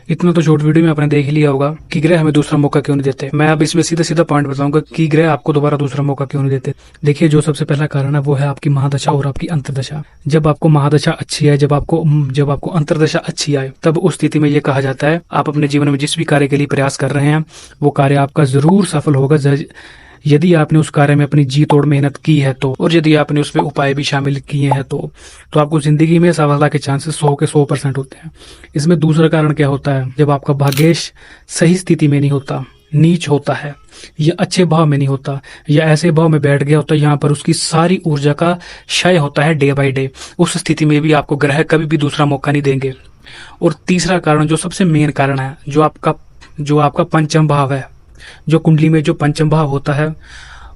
इतना तो short video में आपने देख ही लिया होगा कि ग्रह हमें दूसरा मौका क्यों नहीं देते। मैं अब इसमें सीधा सीधा पॉइंट बताऊंगा कि ग्रह आपको दोबारा दूसरा मौका क्यों नहीं देते। देखिए, जो सबसे पहला कारण है वो है आपकी महादशा और आपकी अंतर्दशा। जब आपको महादशा अच्छी है, जब आपको अंतर्दशा अच्छी आए, तब उस स्थिति में यह कहा जाता है आप अपने जीवन में जिस भी कार्य के लिए प्रयास कर रहे हैं वो कार्य आपका जरूर सफल होगा, यदि आपने उस कार्य में अपनी जी तोड़ मेहनत की है तो, और यदि आपने उसमें उपाय भी शामिल किए हैं तो आपको जिंदगी में सफलता के चांसेस 100 के 100% होते हैं। इसमें दूसरा कारण क्या होता है, जब आपका भाग्येश सही स्थिति में नहीं होता, नीच होता है या अच्छे भाव में नहीं होता या ऐसे भाव में बैठ गया होता है यहाँ पर उसकी सारी ऊर्जा का क्षय होता है डे बाय डे, उस स्थिति में भी आपको ग्रह कभी भी दूसरा मौका नहीं देंगे। और तीसरा कारण, जो सबसे मेन कारण है, जो आपका पंचम भाव है, जो कुंडली में जो पंचम भाव होता है,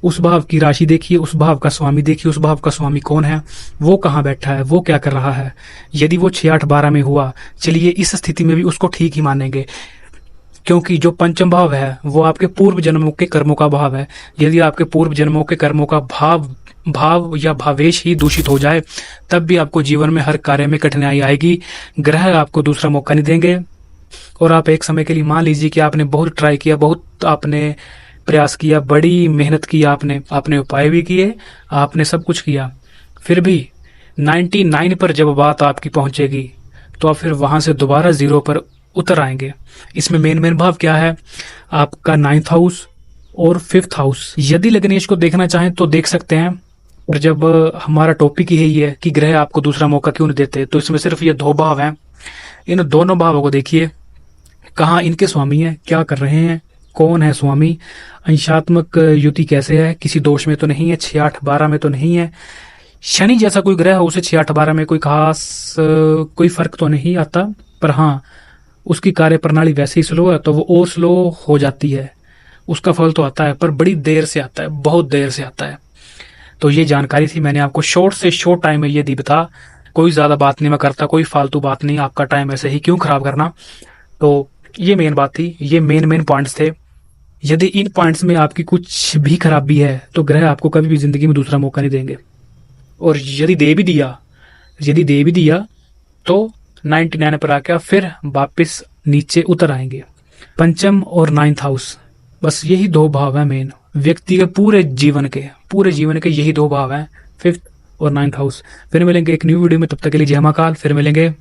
उस भाव की राशि देखिए, उस भाव का स्वामी देखिए, उस भाव का स्वामी कौन है, वो कहाँ बैठा है, वो क्या कर रहा है। यदि वो 6, 8, 12 में हुआ, चलिए इस स्थिति में भी उसको ठीक ही मानेंगे, क्योंकि जो पंचम भाव है वो आपके पूर्व जन्मों के कर्मों का भाव है। यदि आपके पूर्व जन्मों के कर्मों का भाव या भावेश ही दूषित हो जाए, तब भी आपको जीवन में हर कार्य में कठिनाई आएगी। ग्रह आपको दूसरा मौका नहीं देंगे। और आप एक समय के लिए मान लीजिए कि आपने बहुत ट्राई किया, बहुत आपने प्रयास किया, बड़ी मेहनत की, आपने उपाय भी किए, आपने सब कुछ किया, फिर भी 99 पर जब बात आपकी पहुंचेगी तो आप फिर वहां से दोबारा 0 पर उतर आएंगे। इसमें मेन भाव क्या है, आपका 9th हाउस और 5th हाउस। यदि लग्नेश को देखना चाहें तो देख सकते हैं, और जब हमारा टॉपिक यही है कि ग्रह आपको दूसरा मौका क्यों नहीं देते, तो इसमें सिर्फ ये 2 भाव हैं। इन दोनों भावों को देखिए, कहाँ इनके स्वामी हैं, क्या कर रहे हैं, कौन है स्वामी, अंशात्मक युति कैसे है, किसी दोष में तो नहीं है, 6, 8, 12 में तो नहीं है, शनि जैसा कोई ग्रह हो उसे 6, 8, 12 में कोई खास कोई फर्क तो नहीं आता, पर हाँ उसकी कार्य प्रणाली वैसे ही स्लो है तो वो और स्लो हो जाती है। उसका फल तो आता है पर बड़ी देर से आता है, बहुत देर से आता है। तो ये जानकारी थी, मैंने आपको शॉर्ट से शॉर्ट टाइम में ये दी बता, कोई ज्यादा बात नहीं मैं करता, कोई फालतू बात नहीं, आपका टाइम ऐसे ही क्यों खराब करना। तो ये मेन बात थी, ये मेन पॉइंट्स थे। यदि इन पॉइंट्स में आपकी कुछ भी खराबी है तो ग्रह आपको कभी भी जिंदगी में दूसरा मौका नहीं देंगे। और यदि दे भी दिया तो 99 पर आकर फिर वापस नीचे उतर आएंगे। पंचम और 9th हाउस, बस यही 2 भाव है मेन व्यक्ति के पूरे जीवन के यही 2 भाव हैं, 5th और 9th हाउस। फिर मिलेंगे एक न्यू वीडियो में, तब तक के लिए जय महाकाल, फिर मिलेंगे।